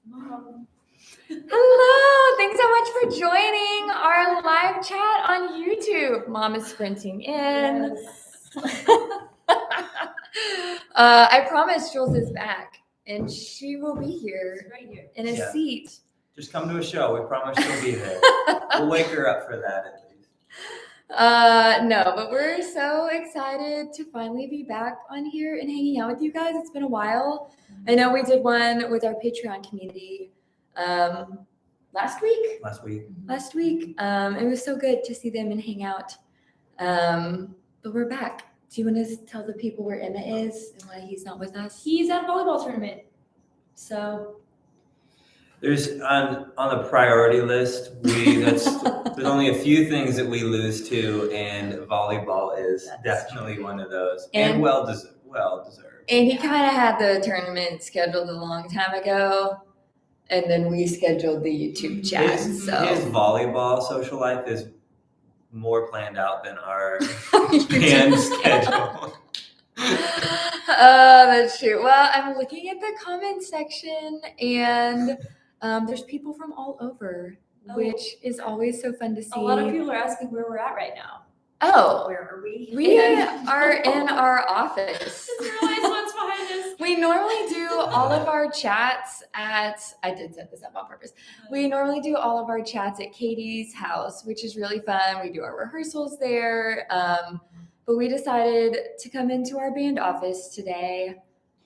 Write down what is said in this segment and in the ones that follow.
Mom. Hello, thanks so much for joining our live chat on YouTube. Mom is sprinting in. Yes. I promise Jules is back, and she will be here Right here. in a Yeah. seat. Just come to a show. We promise she'll be there. We'll wake her up for that at least. No, but we're so excited to finally be back on here and hanging out with you guys. It's been a while. I know we did one with our Patreon community last week. Last week. It was so good to see them and hang out. But we're back. Do you want to tell the people where Emma is and why he's not with us? He's at a volleyball tournament. So There's on the priority list. There's only a few things that we lose to, and volleyball is definitely one of those, and well deserved. And he kind of had the tournament scheduled a long time ago, and then we scheduled the YouTube chat. His So volleyball social life is more planned out than our band schedule. That's true. Well, I'm looking at the comment section, and there's people from all over, which is always so fun to see. a lot of people are asking where we're at right now. Oh, Where are we? we are in our office. Just realized what's behind us. We normally do all of our chats I did set this up on purpose. We normally do all of our chats at Katie's house, which is really fun. We do our rehearsals there. But we decided to come into our band office today.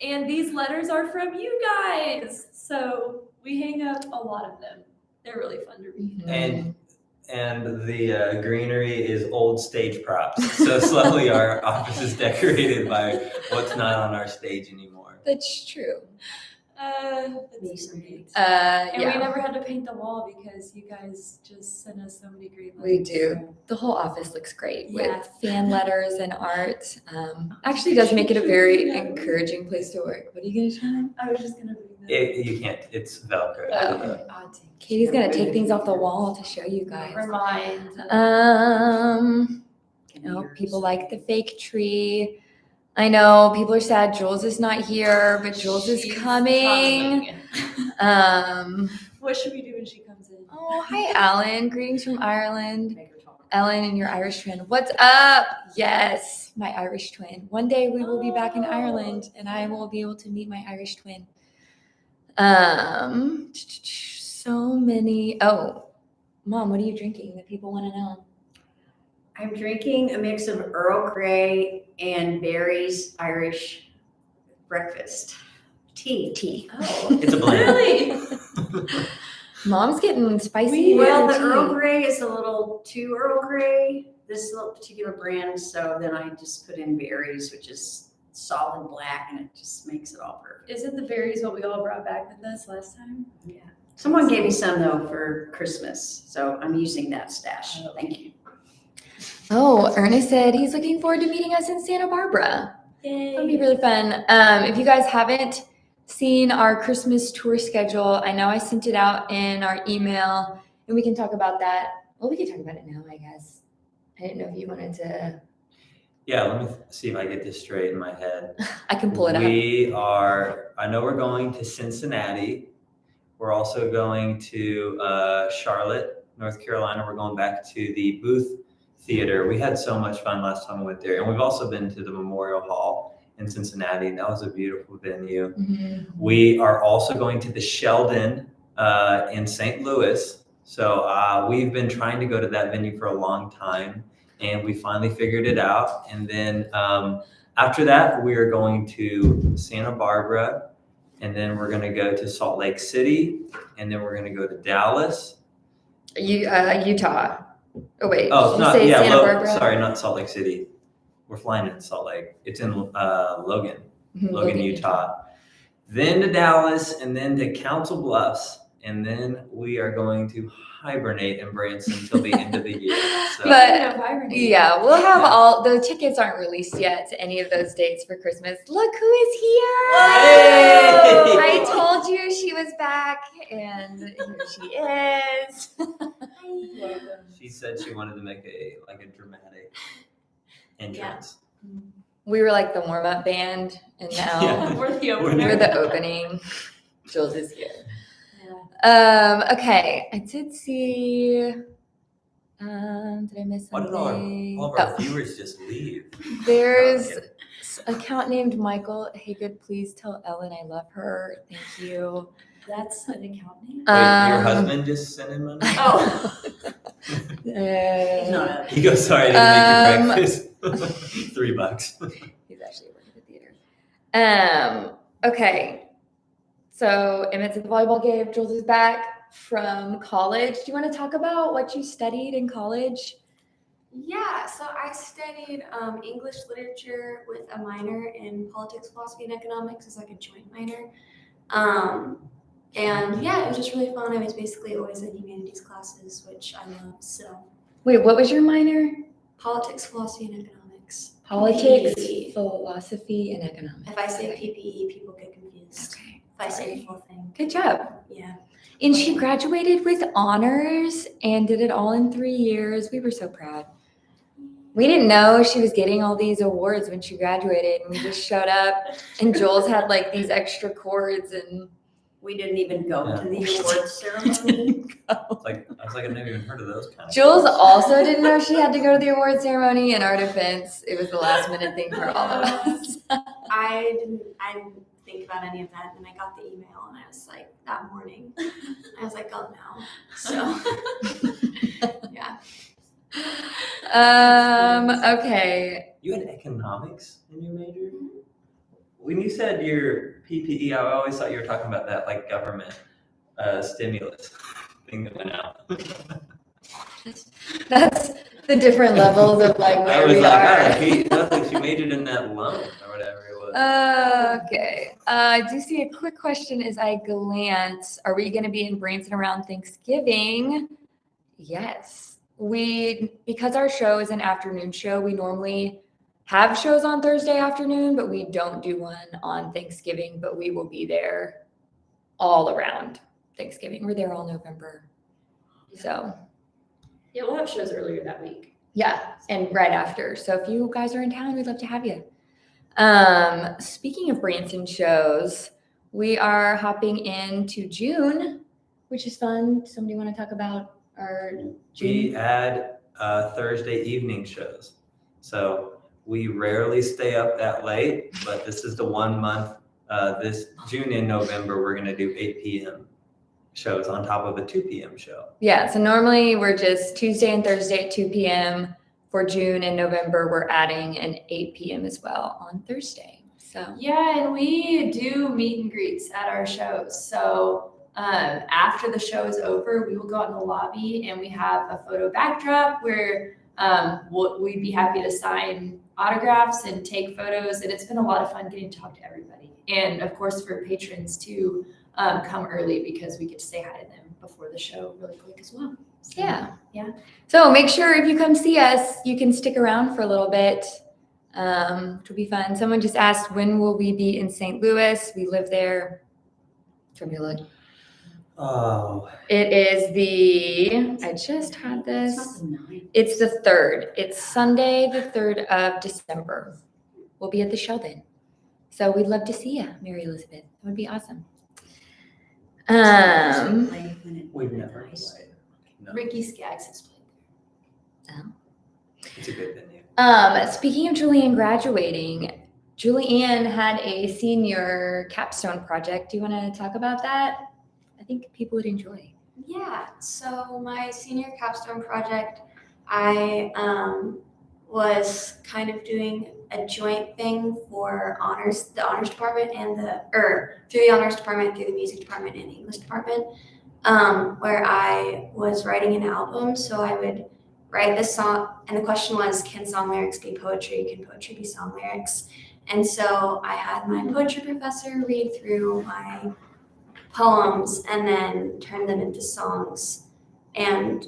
And these letters are from you guys. So we hang up a lot of them. They're really fun to read. And the greenery is old stage props. So slowly our office is decorated by what's not on our stage anymore. That's true. That's great. And Yeah, we never had to paint the wall because you guys just sent us so many great we letters. do. The whole office looks great Yeah. with fan letters and art. Actually does make it a very encouraging place to work. What are you going to try? I was just going to read that. You can't. It's Velcro. Oh. Katie's gonna take things off the wall to show you guys. Remind. People like the fake tree. I know people are sad Jules is not here, but Jules is She's coming. What should we do when she comes in? Oh, hi, Alan. Greetings from Ireland. Ellen and your Irish twin. What's up? Yes, my Irish twin. One day we will be back in Ireland, and I will be able to meet my Irish twin. So many. Oh, Mom, what are you drinking that people want to know? I'm drinking a mix of Earl Grey and Barry's Irish breakfast tea. Oh, It's a blend. really? Mom's getting spicy. Well, the tea. Earl Grey is a little too Earl Grey, this little particular brand, so then I just put in Barry's, which is solid black, and it just makes it all perfect. Isn't the berries what we all brought back with us last time? Yeah. Someone gave me some though for Christmas, so I'm using that stash. Thank you. Oh, Ernest said he's looking forward to meeting us in Santa Barbara. That'll be really fun. If you guys haven't seen our Christmas tour schedule, I know I sent it out in our email, and we can talk about that. Well, we can talk about it now, I guess. I didn't know if you wanted to. Yeah, let me see if I get this straight in my head. I can pull it up. I know we're going to Cincinnati. We're also going to Charlotte, North Carolina. We're going back to the Booth Theater. We had so much fun last time we went there. And we've also been to the Memorial Hall in Cincinnati, and that was a beautiful venue. Mm-hmm. We are also going to the Sheldon in St. Louis. So we've been trying to go to that venue for a long time, and we finally figured it out. And then after that, we are going to Santa Barbara, and then we're going to go to Salt Lake City, and then we're going to go to Dallas. Utah. Oh, wait. Oh, did not you say yeah. Santa Barbara? Sorry, not Salt Lake City. We're flying into Salt Lake. It's in Logan, Mhm, Logan, Utah. Then to Dallas, and then to Council Bluffs, and then we are going to hibernate in Branson until the end of the year. So, But yeah, we'll have Yeah. all the tickets aren't released yet to any of those dates for Christmas. Look who is here! Hey! I told you she was back, and here she is. she said she wanted to make a dramatic entrance. We were like the warm-up band, and now Yeah. We're the We're opener. we're the opening. Jules is here. Okay, I did see. Did I miss Why something? did all of our viewers just leave? There's No, I'm an account named Michael. Hey, good. Please tell Ellen I love her. Thank you. That's an account name. Wait, your husband just sent in money? Oh. He's not a. He goes, sorry, I didn't make your breakfast. $3. He's actually working at the theater. Okay. So Emmett's at the volleyball game. Jules is back from college. Do you want to talk about what you studied in college? Yeah, so I studied English literature with a minor in politics, philosophy, and economics as like a joint minor. And yeah, it was just really fun. I was basically always in humanities classes, which I love. So Wait, what was your minor? politics, philosophy, and economics. Politics, PPE. philosophy, and economics. If I say PPE, people get confused. Okay. If I say Sorry. the full thing. Good job. Yeah. And she graduated with honors and did it all in 3 years. We were so proud. We didn't know she was getting all these awards when she graduated, and we just showed up, and Jules had like these extra cords, and We didn't even go Yeah. to the awards ceremony. I was like, I've never even heard of those kind of Jules things. also didn't know she had to go to the award ceremony. In our defense, it was the last minute thing for all of us. I didn't think about any of that, and then I got the email, and I was like, that morning, I was like, oh no. So yeah. Okay. You had economics in your major? When you said your PPE, I always thought you were talking about that like government stimulus thing that went out. That's the different levels of like I where was we like, are. I think she majored in that loan or whatever it was. Okay. I do see a quick question as I glance. Are we going to be in Branson around Thanksgiving? Yes. Because our show is an afternoon show, we normally have shows on Thursday afternoon, but we don't do one on Thanksgiving, but we will be there all around Thanksgiving. We're there all November. So Yeah, we'll have shows earlier that week. yeah, and right after. So if you guys are in town, we'd love to have you. Speaking of Branson shows, we are hopping into June, which is fun. Somebody want to talk about our June? We add Thursday evening shows. So we rarely stay up that late, but this is the 1 month, this June and November, we're going to do 8 p.m. shows on top of a 2 p.m. show. Yeah, so normally we're just Tuesday and Thursday at 2 p.m. For June and November, we're adding an 8 p.m. as well on Thursday. So Yeah, and we do meet and greets at our shows. So after the show is over, we will go out in the lobby and we have a photo backdrop where we'd be happy to sign autographs and take photos. And it's been a lot of fun getting to talk to everybody. And of course, for patrons to come early because we get to say hi to them before the show really quick as well. So, yeah. Yeah. So make sure if you come see us, you can stick around for a little bit. Which will be fun. Someone just asked, when will we be in St. Louis? We live there. Show me a look. Oh, It is I just had It's this. not the 9th. It's the 3rd. It's Sunday, the 3rd of December. We'll be at the Sheldon. So we'd love to see you, Mary Elizabeth. That would be awesome. we've never Nice. played. No, Ricky Skaggs has played there. it's a good venue. Speaking of Julianne graduating, Julianne had a senior capstone project. Do you want to talk about that? I think people would enjoy. Yeah, so my senior capstone project, I was kind of doing a joint thing for the honors department and through the honors department, through the music department and the English department, where I was writing an album. So I would write this song, and the question was, can song lyrics be poetry? Can poetry be song lyrics? And so I had my poetry professor read through my poems and then turn them into songs and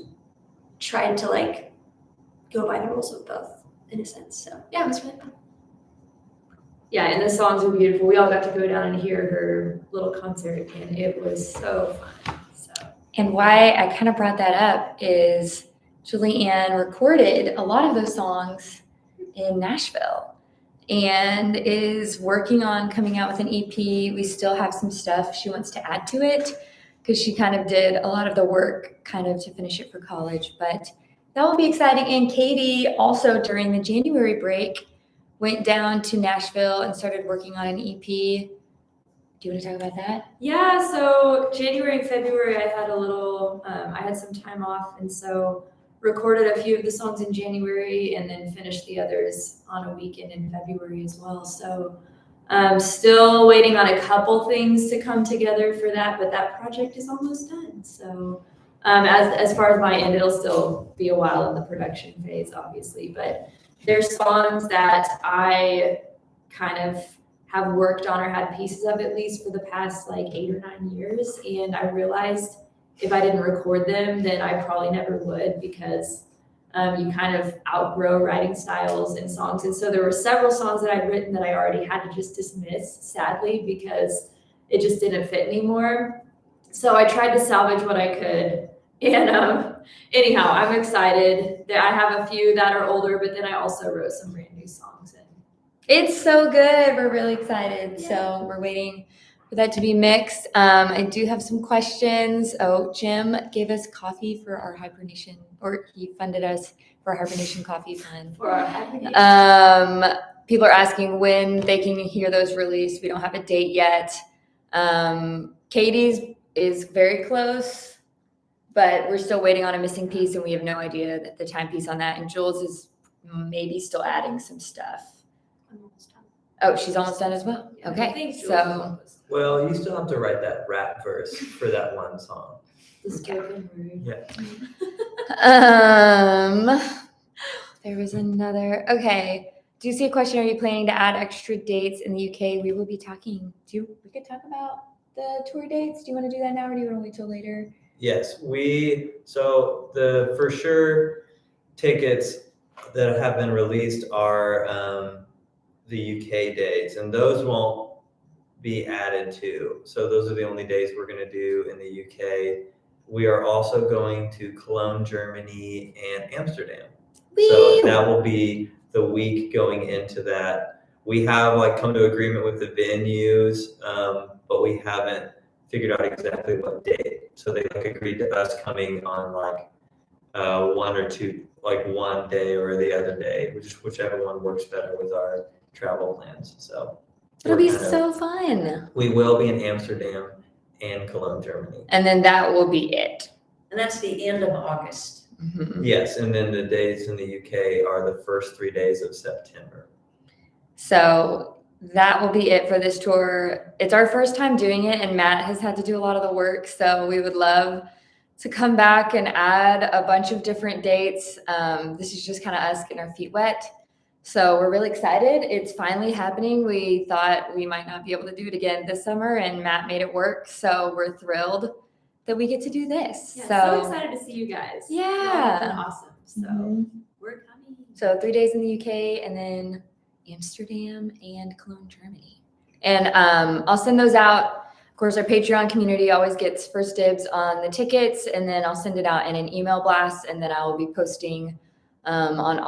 tried to like go by the rules of both in a sense. So yeah, it was really fun. Yeah, and the songs were beautiful. We all got to go down and hear her little concert, and it was so fun. So And why I kind of brought that up is Julianne recorded a lot of those songs in Nashville and is working on coming out with an EP. We still have some stuff she wants to add to it because she kind of did a lot of the work kind of to finish it for college. But that will be exciting. And Katie also during the January break went down to Nashville and started working on an EP. Do you want to talk about that? Yeah, so January and February, I had a little, I had some time off, and so recorded a few of the songs in January and then finished the others on a weekend in February as well. So still waiting on a couple things to come together for that, but that project is almost done. So as far as my end, it'll still be a while in the production phase, obviously, but there's songs that I kind of have worked on or had pieces of at least for the past like 8 or 9 years. And I realized if I didn't record them, then I probably never would, because you kind of outgrow writing styles and songs. And so there were several songs that I'd written that I already had to just dismiss, sadly, because it just didn't fit anymore. So I tried to salvage what I could. And anyhow, I'm excited that I have a few that are older, but then I also wrote some brand new songs. And It's so good. We're really excited. So we're waiting for that to be mixed. I do have some questions. Oh, Jim gave us coffee for our hibernation, or he funded us for our hibernation coffee fund. for our hibernation. People are asking when they can hear those released. We don't have a date yet. Katie's is very close, but we're still waiting on a missing piece, and we have no idea the timepiece on that. And Jules is maybe still adding some stuff. I'm almost done. Oh, she's almost done as well. I Okay, think Jules is so almost done. Well, you still have to write that rap verse for that one song. The spoken word. there was another. Okay, do you see a question? Are you planning to add extra dates in the UK? We will be talking. We could talk about the tour dates. Do you want to do that now, or do you want to wait till later? Yes, so the for sure tickets that have been released are the UK dates, and those won't be added to. So those are the only days we're going to do in the UK. We are also going to Cologne, Germany, and Amsterdam. So that will be the week going into that. We have like come to agreement with the venues, but we haven't figured out exactly what date. So they like agreed to us coming on like one or two, like one day or the other day, whichever one works better with our travel plans. So It'll be so fun. we will be in Amsterdam and Cologne, Germany. And then that will be it. And that's the end of August. Mhm. Yes, and then the days in the UK are the first 3 days of September. So that will be it for this tour. It's our first time doing it, and Matt has had to do a lot of the work. So we would love to come back and add a bunch of different dates. This is just kind of us getting our feet wet. So we're really excited. It's finally happening. We thought we might not be able to do it again this summer, and Matt made it work. So we're thrilled that we get to do this. Yeah, so excited to see you guys. Yeah. Y'all have been awesome. So Mhm. we're coming. So 3 days in the UK, and then Amsterdam and Cologne, Germany. And I'll send those out. Of course, our Patreon community always gets first dibs on the tickets, and then I'll send it out in an email blast, and then I will be posting on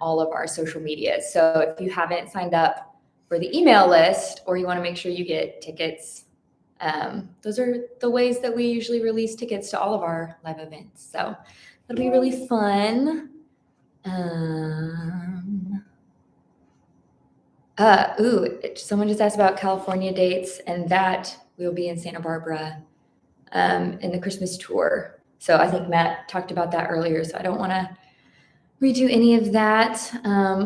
all of our social media. So if you haven't signed up for the email list, or you want to make sure you get tickets, those are the ways that we usually release tickets to all of our live events. So that'll be really fun. Someone just asked about California dates, and that we'll be in Santa Barbara in the Christmas tour. So I think Matt talked about that earlier, so I don't want to redo any of that.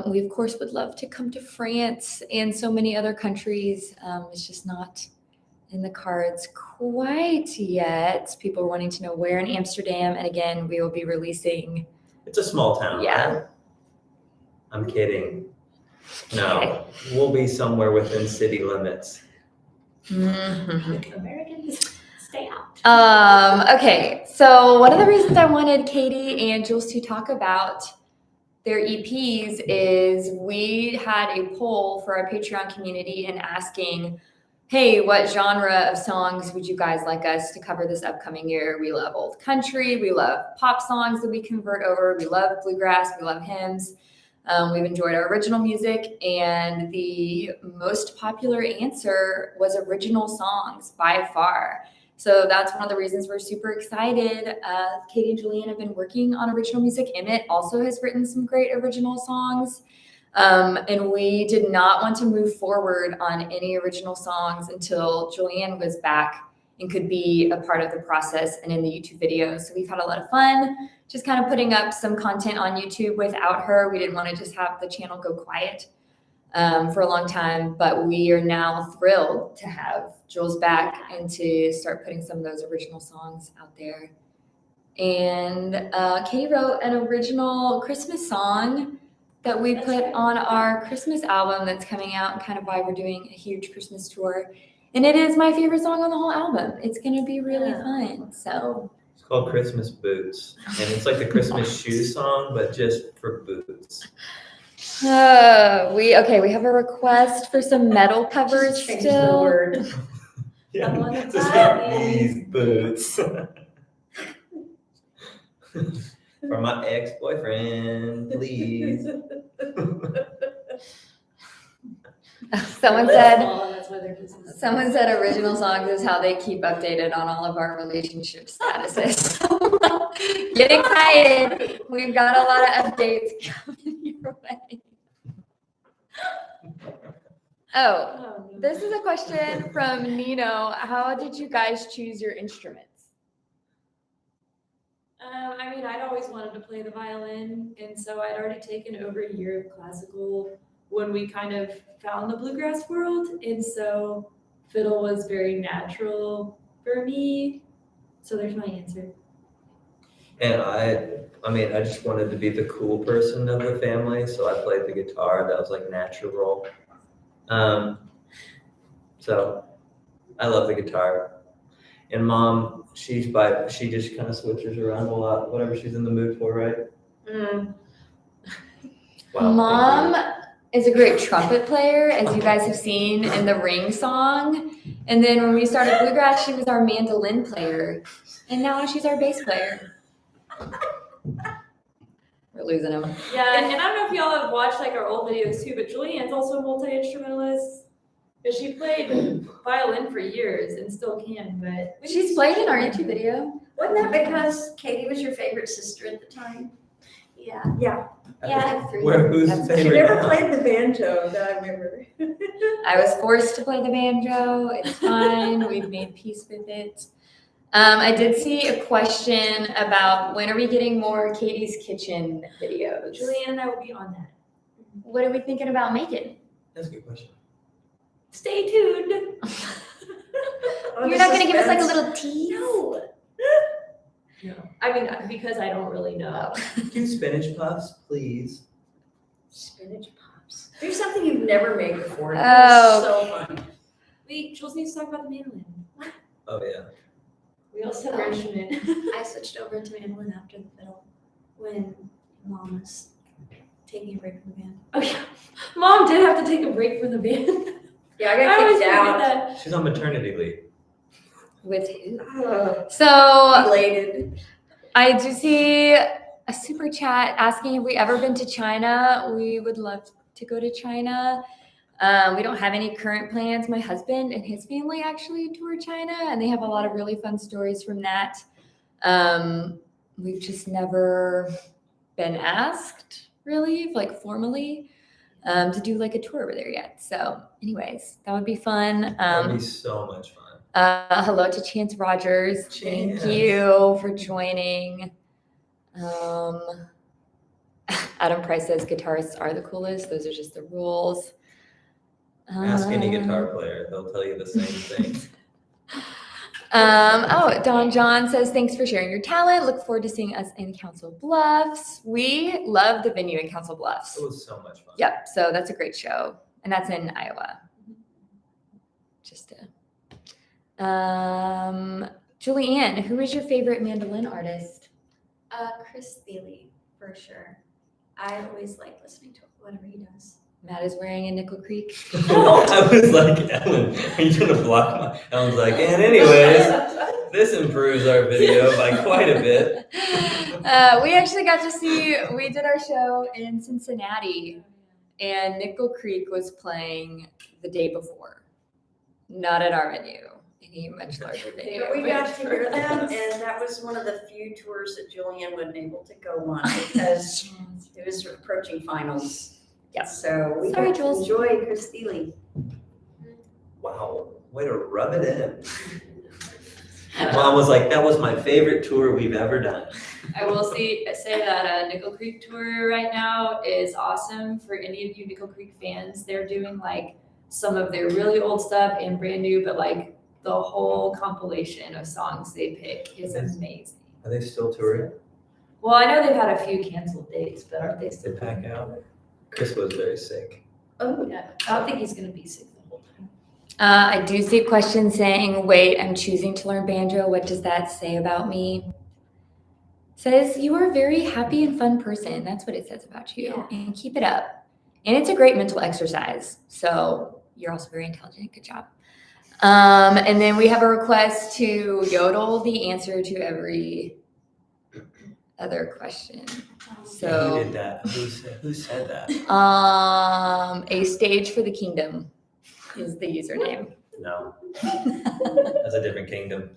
We of course would love to come to France and so many other countries. It's just not in the cards quite yet. People are wanting to know where in Amsterdam, and again, we will be releasing. It's a small town. Yeah. Right? I'm kidding. No, we'll be somewhere within city limits. Mhm. Americans, stay out. Okay, so one of the reasons I wanted Katie and Jules to talk about their EPs is we had a poll for our Patreon community and asking, hey, what genre of songs would you guys like us to cover this upcoming year? We love old country, we love pop songs that we convert over, we love bluegrass, we love hymns. We've enjoyed our original music, and the most popular answer was original songs by far. So that's one of the reasons we're super excited. Katie and Julian have been working on original music. Emmett also has written some great original songs. And we did not want to move forward on any original songs until Julian was back and could be a part of the process and in the YouTube videos. So we've had a lot of fun just kind of putting up some content on YouTube without her. We didn't want to just have the channel go quiet for a long time, but we are now thrilled to have Jules back and to start putting some of those original songs out there. And Katie wrote an original Christmas song that we put on our Christmas album that's coming out, and kind of why we're doing a huge Christmas tour. And it is my favorite song on the whole album. It's going to be really fun. So It's called Christmas Boots. And it's like the Christmas shoe song, but just for boots. we have a request for some metal covers Just change the still. word. Yeah, I wanna just buy not these boots. For my ex-boyfriend, please. Someone That's why they're Someone said original songs is how they keep updated on all of our relationship statuses. Get excited. We've got a lot of updates coming your way. Oh, this is a question from Nino. How did you guys choose your instruments? I mean, I'd always wanted to play the violin, and so I'd already taken over a year of classical when we kind of found the bluegrass world, and so fiddle was very natural for me. So there's my answer. And I just wanted to be the cool person of the family, so I played the guitar. That was like natural. So I love the guitar. And Mom, she just kind of switches around a lot, whatever she's in the mood for, right? Mm. Wow, Mom is a great trumpet player, as you guys have seen in the Ring song. And then when we started bluegrass, she was our mandolin player. And now she's our bass player. We're losing him. Yeah, and I don't know if y'all have watched like our old videos too, but Julianne's also a multi-instrumentalist. And she played violin for years and still can, but She's played in our YouTube video. Wasn't that because Katie was your favorite sister at the time? Yeah. Yeah. Yeah, I have three. Who's That's- favorite She never now? played the banjo, that I remember. I was forced to play the banjo. It's fine. We've made peace with it. I did see a question about when are we getting more Katie's Kitchen videos? Julianne and I will be on that. What are we thinking about making? That's a good question. Stay tuned. You're not going to give us like a little tease? No. No. I mean, because I don't really know. Do spinach puffs, please. Spinach pops. Do something you've never made before. It's Oh. so fun. Wait, Jules needs to talk about the mandolin. Oh yeah. We also have our instrument. I switched over to mandolin after the fiddle when Mom was taking a break from the band. Oh yeah. Mom did have to take a break from the band. Yeah, I I got always kicked forget out. that. She's on maternity leave. With who? Ugh, So elated. I do see a super chat asking if we ever been to China. We would love to go to China. We don't have any current plans. My husband and his family actually tour China, and they have a lot of really fun stories from that. We've just never been asked, really, like formally, to do like a tour over there yet. So, anyways, that would be fun. That'd be so much fun. Hello to Chance Rogers. Thank Chance. you for joining. Adam Price says guitarists are the coolest. Those are just the rules. Ask any guitar player; they'll tell you the same thing. Don John says, thanks for sharing your talent. Look forward to seeing us in Council Bluffs. We love the venue in Council Bluffs. It was so much fun. Yep. So that's a great show. And that's in Iowa. Just Julianne, who is your favorite mandolin artist? Chris Thiele, for sure. I always like listening to whatever he does. Matt is wearing a Nickel Creek. I was like, Ellen, are you trying to block my? Ellen's like, and anyways, this improves our video by quite a bit. We actually got to see, we did our show in Cincinnati, and Nickel Creek was playing the day before, not at our venue. any much larger venue. But we got to hear them, and that was one of the few tours that Julianne wasn't able to go on because it was approaching finals. Yeah. So we Sorry, got to Jules. enjoy Chris Thiele. Wow, way to rub it in. Mom was like, that was my favorite tour we've ever done. I will say that Nickel Creek tour right now is awesome for any of you Nickel Creek fans. They're doing like some of their really old stuff and brand new, but like the whole compilation of songs they pick is amazing. Are they still touring? Well, I know they've had a few canceled dates, but aren't they They still pack out? Chris was very sick. Oh, yeah. I don't think he's gonna be sick the whole time. I do see a question saying, wait, I'm choosing to learn banjo. What does that say about me? Says you are a very happy and fun person. That's what it says about you. Yeah. And keep it up. And it's a great mental exercise. So you're also very intelligent. Good job. And then we have a request to yodel the answer to every other question. Who So did that? Who said that? a stage for the kingdom is the username. No. That's a different kingdom.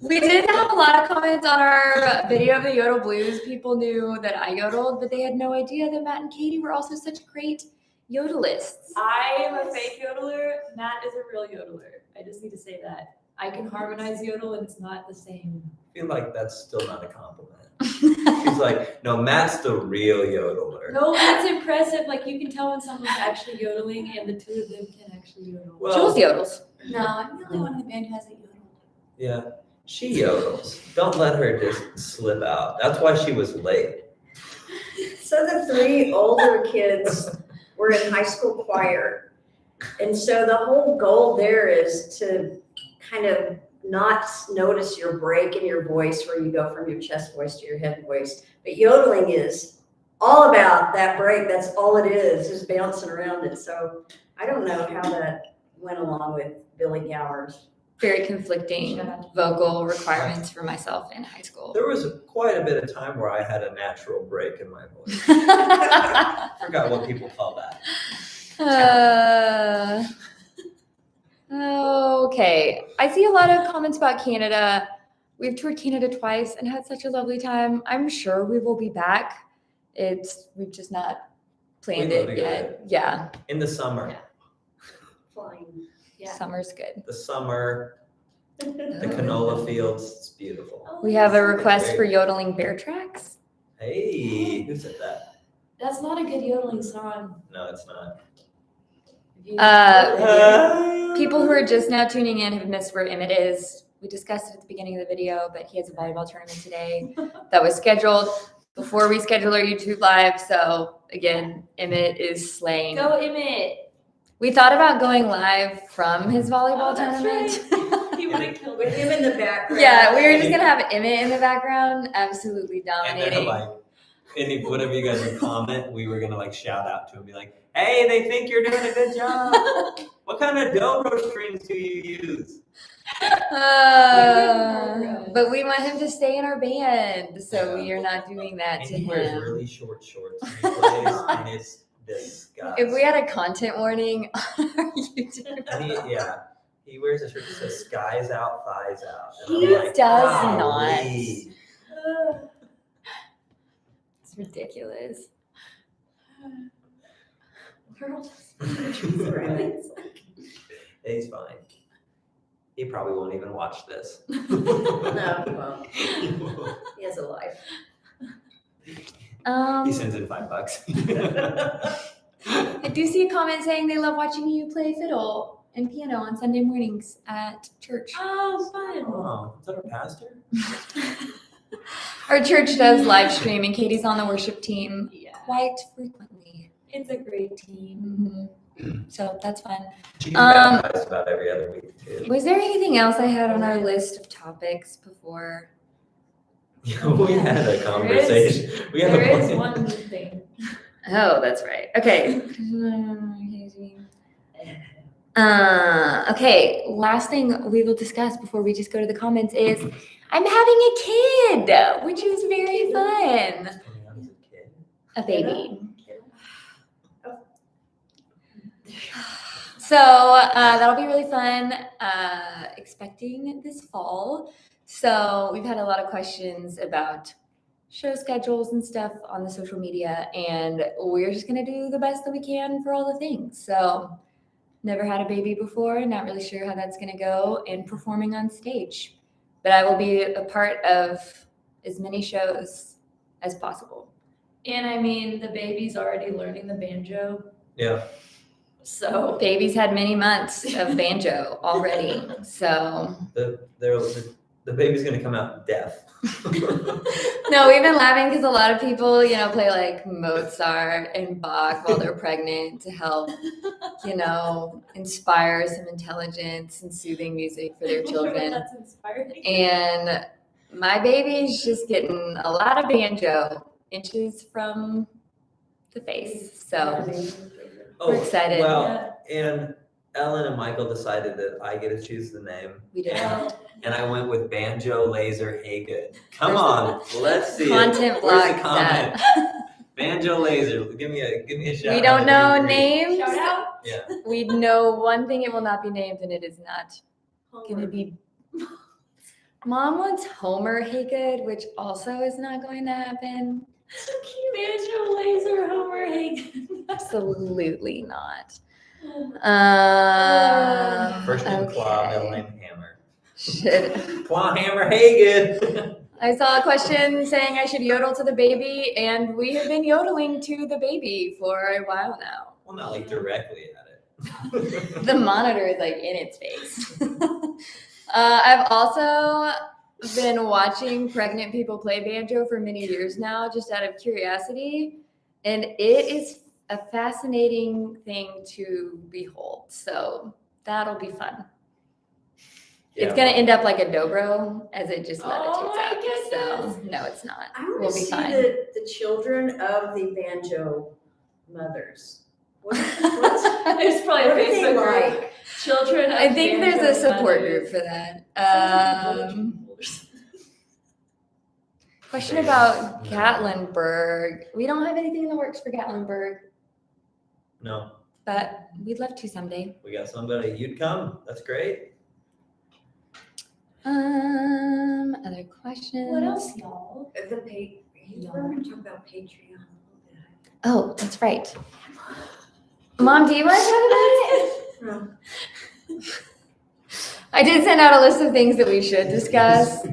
We did have a lot of comments on our video of the Yodel Blues. People knew that I yodeled, but they had no idea that Matt and Katie were also such great yodelists. I am a fake yodeler. Matt is a real yodeler. I just need to say that. I can harmonize yodel and it's not the same. I feel like that's still not a compliment. She's like, no, Matt's the real yodeler. No, it's impressive. Like you can tell when someone's actually yodeling and the two of them can actually yodel. Jules yodels. No, I'm the only one in the band who hasn't yodeled. Yeah, she yodels. Don't let her just slip out. That's why she was late. So the three older kids were in high school choir. And so the whole goal there is to kind of not notice your break in your voice where you go from your chest voice to your head voice. But yodeling is all about that break. That's all it is, just bouncing around it. So I don't know how that went along with Billy Gowers. Very conflicting vocal requirements for myself in high school. There was quite a bit of time where I had a natural break in my voice. I forgot what people call that. Okay. I see a lot of comments about Canada. We've toured Canada twice and had such a lovely time. I'm sure we will be back. We've just not planned We love it to go yet. Yeah. In the summer. Yeah. Flying. Yeah. Summer's good. The summer, the canola fields, it's beautiful. We have a request for yodeling bear tracks. Hey, who said that? That's not a good yodeling song. No, it's not. People who are just now tuning in have missed where Emmett is. We discussed it at the beginning of the video, but he has a volleyball tournament today that was scheduled before we scheduled our YouTube live. So again, Emmett is slaying. Go Emmett. We thought about going live from his volleyball That's tournament. right. He would have killed With him in the background. Yeah, we were just gonna have Emmett in the background, absolutely And then dominating. like, whatever you guys would comment, we were gonna like shout out to him, be like, hey, they think you're doing a good job. What kind of dobro strings do you use? But we want him to stay in our band, so we are not doing that And to he wears him. really short shorts when he plays, and it's disgusting. If we had a content warning on our YouTube, And he wears a shirt that says "Skies out, thighs out." And He I'm like, does golly. it's ridiculous. He's fine. He probably won't even watch this. No, he won't. He has a life. He sends in $5. I do see a comment saying they love watching you play fiddle and piano on Sunday mornings at church. Oh, fun. Oh, is that our pastor? Our church does live stream, and Katie's on the worship team Yeah. quite frequently. It's a great team. So that's fun. She's baptized about every other week too. Was there anything else I had on our list of topics before? Yeah, we had a conversation. We had There a is plan. one thing. Oh, that's right. Okay. Okay, last thing we will discuss before we just go to the comments is I'm having a kid, which is very fun. Coming out as a kid. A baby. So that'll be really fun. Expecting this fall. So we've had a lot of questions about show schedules and stuff on the social media, and we're just gonna do the best that we can for all the things. So never had a baby before, not really sure how that's gonna go, and performing on stage. But I will be a part of as many shows as possible. And I mean, the baby's already learning the banjo. Yeah. So Baby's had many months of banjo already, so. The baby's gonna come out deaf. No, we've been laughing because a lot of people, play like Mozart and Bach while they're pregnant to help, inspire some intelligence and soothing music for their children. That's inspiring. And my baby's just getting a lot of banjo inches from the face. So we're excited. Well, and Ellen and Michael decided that I get to choose the name. We did. And I went with Banjo Laser Haygood. Come Where's on, let's see Content it. Where's the block comment? that. Banjo Laser. Give me a shout. We don't know Give me a names. Shout out. Yeah. We know one thing, it will not be named, and it is not going to be. Mom wants Homer Haygood, which also is not going to happen. So cute. Banjo laser Homer Hagen. Absolutely not. First name Claw, middle okay. name Hammer. Should Claw Hammer Haygood. I saw a question saying I should yodel to the baby, and we have been yodeling to the baby for a while now. Well, not like directly at it. The monitor is like in its face. I've also been watching pregnant people play banjo for many years now, just out of curiosity, and it is a fascinating thing to behold. So that'll be fun. Yeah. It's gonna end up like a dobro as it just meditates Oh my out. So no, it's not. I want We'll to be see fine. the children of the banjo mothers. What's There's probably what a are they Facebook group. like? Children. I think there's a support mothers. group for that. Sounds Question about Gatlinburg. We don't have anything in the works for Gatlinburg, No, but we'd love to someday. we got somebody. You'd come. That's great. Other questions? What else, y'all? We're going to talk about Patreon a little bit. Oh, that's right. Mom, do you want to talk about it? I did send out a list of things that we should discuss.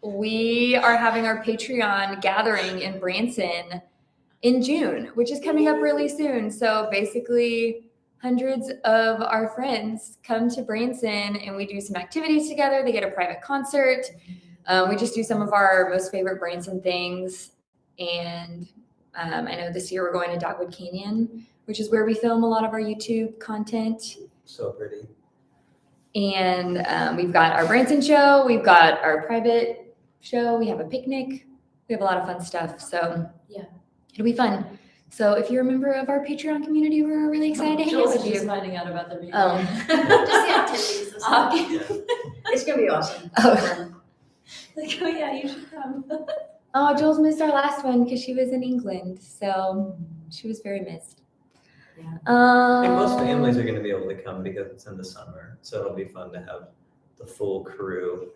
We are having our Patreon gathering in Branson in June, which is coming up really soon. So basically, hundreds of our friends come to Branson and we do some activities together. They get a private concert. We just do some of our most favorite Branson things. And I know this year we're going to Dogwood Canyon, which is where we film a lot of our YouTube content. So pretty. And we've got our Branson show, we've got our private show, we have a picnic, we have a lot of fun stuff. So Yeah. it'll be fun. So if you're a member of our Patreon community, we're really excited to hang out Jules with is just you. finding out about the meeting. Oh. Just the activities. This Okay. It's going to be awesome. Oh. Like, oh yeah, you should come. Oh, Jules missed our last one because she was in England, so she was very missed. Yeah. And most families are going to be able to come because it's in the summer, so it'll be fun to have the full crew.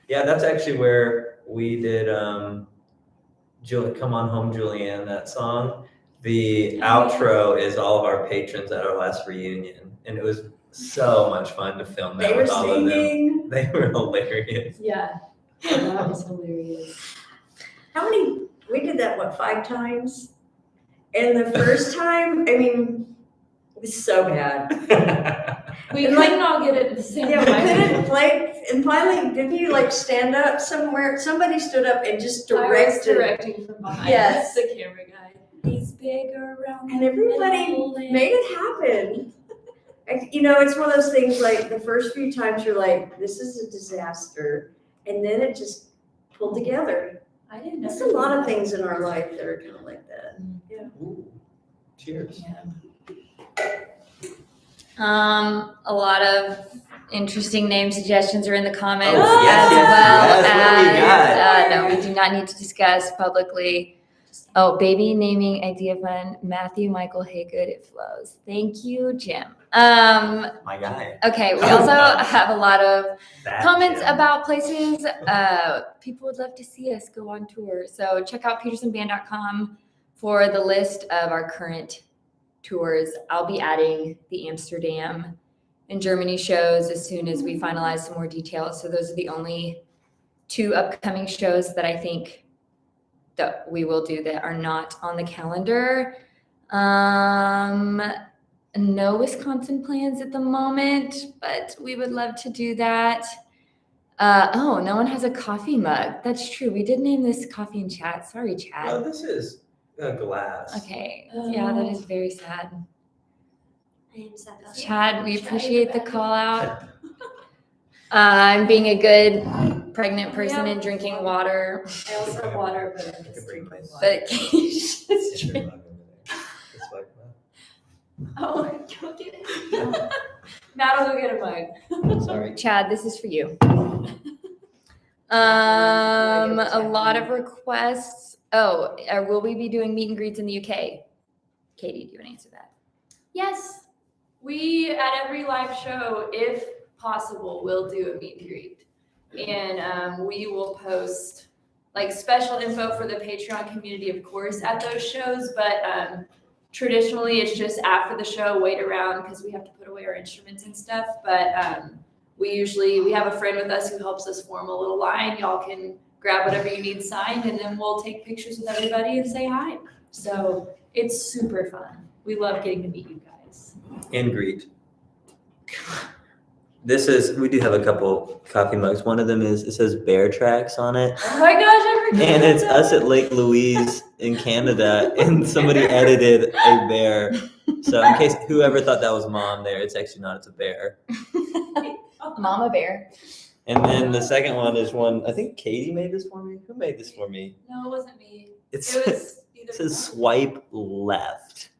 Yeah, that's actually where we did Come On Home, Julianne, that song. The outro is all of our patrons at our last reunion, and it was so much fun to film that They were with all of them. singing. They were hilarious. Yeah. That was hilarious. How many? We did that, 5 times? And the first time, I mean, it was so bad. We And couldn't all get it at the same Yeah, we time. couldn't play. And finally, didn't you stand up somewhere? Somebody stood up and just I was directed. directing from behind. Yes. The camera guy. He's big around. And everybody made it happen. It's one of those things like the first few times you're like, this is a disaster. And then it just pulled together. I didn't know. There's a lot of things in our life that are kind of like that. Ooh, cheers. A lot of interesting name suggestions are in the comments Oh, as yes, well yes, what do we as, no, we do not need to discuss publicly. Oh, baby naming idea fun. Matthew Michael Haygood, it flows. Thank you, Jim. My guy. Okay, we also have a lot of That comments Jim. about places people would love to see us go on tour. So check out petersonband.com for the list of our current tours. I'll be adding the Amsterdam and Germany shows as soon as we finalize some more details. So those are the only 2 upcoming shows that I think that we will do that are not on the calendar. No Wisconsin plans at the moment, but we would love to do that. Oh, no one has a coffee mug. That's true. We did name this coffee in chat. Sorry, Oh, Chad. this is a glass. Okay. Yeah, that is very sad. I am sad about that. Chad, we appreciate the call out. I'm being a good pregnant person and drinking water, I also have water, but I'm I could just bring drinking my- water. but Katie's just Is your drinking. mug over there? This way, Oh, go get it. Matt will go get a mug. Sorry, Chad, this is for you. A lot of requests. Oh, will we be doing meet and greets in the UK? Katie, do you want to answer that? Yes, we at every live show, if possible, will do a meet and greet. And we will post like special info for the Patreon community, of course, at those shows. But traditionally, it's just after the show, wait around because we have to put away our instruments and stuff. But we have a friend with us who helps us form a little line. Y'all can grab whatever you need signed, and then we'll take pictures with everybody and say hi. So it's super fun. We love getting to meet you guys. and greet. We do have a couple coffee mugs. One of them it says Bear Tracks on it. Oh my gosh, I forgot. And it's about us that. at Lake Louise in Canada, and somebody edited a bear. So in case whoever thought that was mom there, it's actually not, it's a bear. Mama Bear. And then the second one is one, I think Katie made this for me. Who made this for me? No, it wasn't me. It It says, was either. it says swipe left.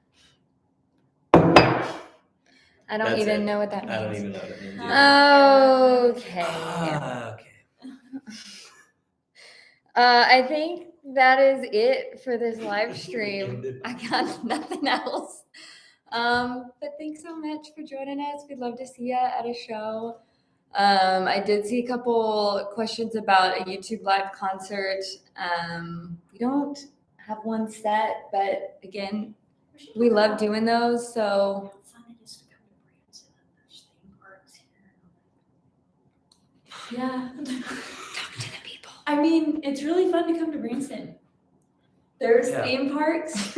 I don't That's even it. know what that means. I don't even know what it means. either. Okay. Okay. I think that is it for this live stream. I got nothing else. But thanks so much for joining us. We'd love to see you at a show. I did see a couple questions about a YouTube live concert. We don't have one set, but again, we love doing those. So Yeah. talk to the people. I mean, it's really fun to come to Branson. There's Yeah. theme parks.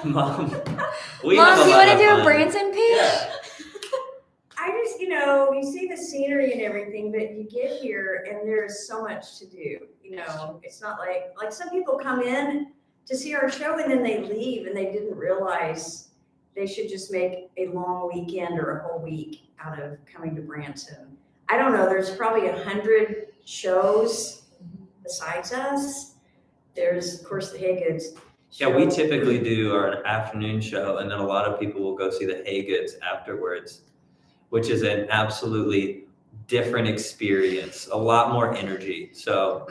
Mom. Mom, We do have you lot want to of do a fun. Branson pitch? Yeah. I just, you see the scenery and everything, but you get here and there's so much to do. It's not like some people come in to see our show and then they leave and they didn't realize they should just make a long weekend or a whole week out of coming to Branson. I don't know, there's probably 100 shows besides us. There's, of course, the Haygoods. Yeah, we show. typically do our afternoon show, and then a lot of people will go see the Haygoods afterwards, which is an absolutely different experience, a lot more energy. So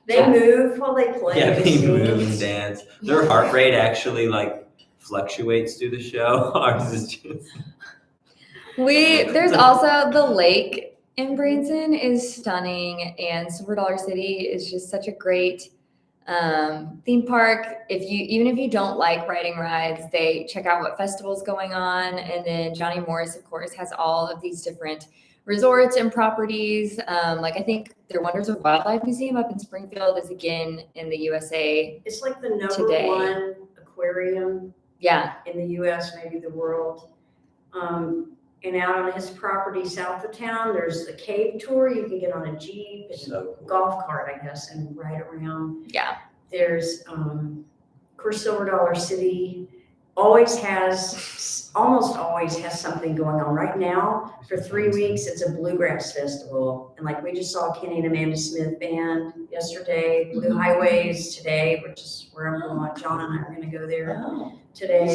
They move while they play. yeah, the they scenes. move and dance. Their heart rate actually fluctuates through the show. Ours is just There's also the lake in Branson is stunning, and Silver Dollar City is just such a great theme park. Even if you don't like riding rides, they check out what festivals going on, and then Johnny Morris, of course, has all of these different resorts and properties. I think their Wonders of Wildlife Museum up in Springfield is again in the USA. It's like the number Today. one aquarium Yeah, in the US, maybe the world. And out on his property south of town, there's the cave tour. You can get on a Jeep and so cool. golf cart, I guess, and ride around. yeah. There's, of course, Silver Dollar City almost always has something going on. Right now, for 3 weeks, it's a bluegrass festival. And we just saw Kenny and Amanda Smith band yesterday, Blue Highways today, which is where I'm going. John and I are gonna go there today.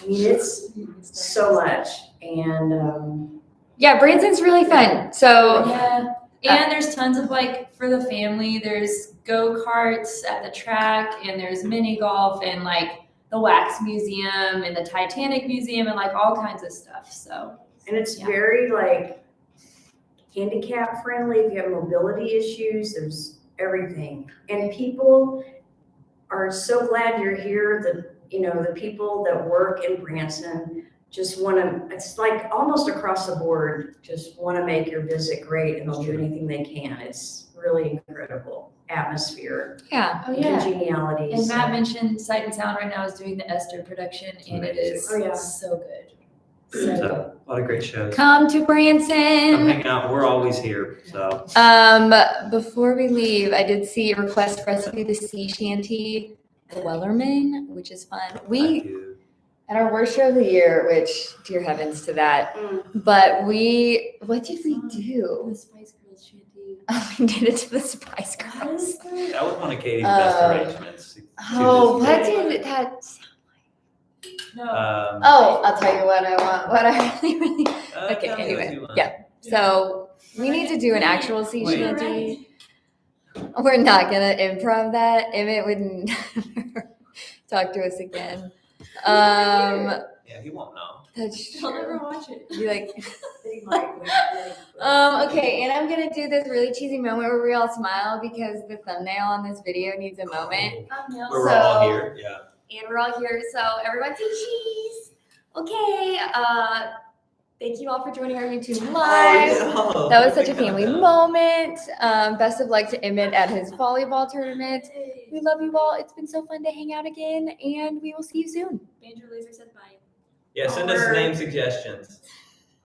It's so much. And Yeah, Branson's really fun. So Yeah. And there's tons of like for the family, there's go-karts at the track and there's mini golf and like the Wax Museum and the Titanic Museum and like all kinds of stuff. So And it's Yeah. very like handicap friendly. If you have mobility issues, there's everything. And people are so glad you're here. The people that work in Branson just want to, it's like almost across the board, just want to make your visit great and they'll do anything they can. It's really incredible atmosphere, Yeah. oh yeah. congeniality. And so- Matt mentioned Sight and Sound right now is doing the Esther production and it is Oh, yeah. so good. So, a lot of great shows. Come to Come Branson. hang out. We're always here. So Before we leave, I did see a request for us to do the sea shanty, the Wellerman, which is fun. I We do. at our worst show of the year, which dear heavens to that, but what did we do? The Spice Girls shanty. We did it to the Spice Girls. That was one of Katie's best arrangements. Oh, what did that? No. Oh, I'll tell you what I want. What I really. Okay, tell me what anyway, you want. yeah. So we need to do an actual sea Wait. shanty. We're not gonna improv that. Emmett wouldn't talk to us again. Yeah, he won't know. That's I'll never true. watch it. Be like, They might. okay, and I'm gonna do this really cheesy moment where we all smile because the thumbnail on this video needs a moment. Where we're all So- here. Yeah. And we're all here, so everyone say cheese. Okay. Thank you all for joining our YouTube live. Oh, That was such a family moment. Best of luck to Emmett at his volleyball tournament. We love you all. It's been so fun to hang out again, and we will see you soon. Banjo Laser said bye. Yeah, send us name suggestions.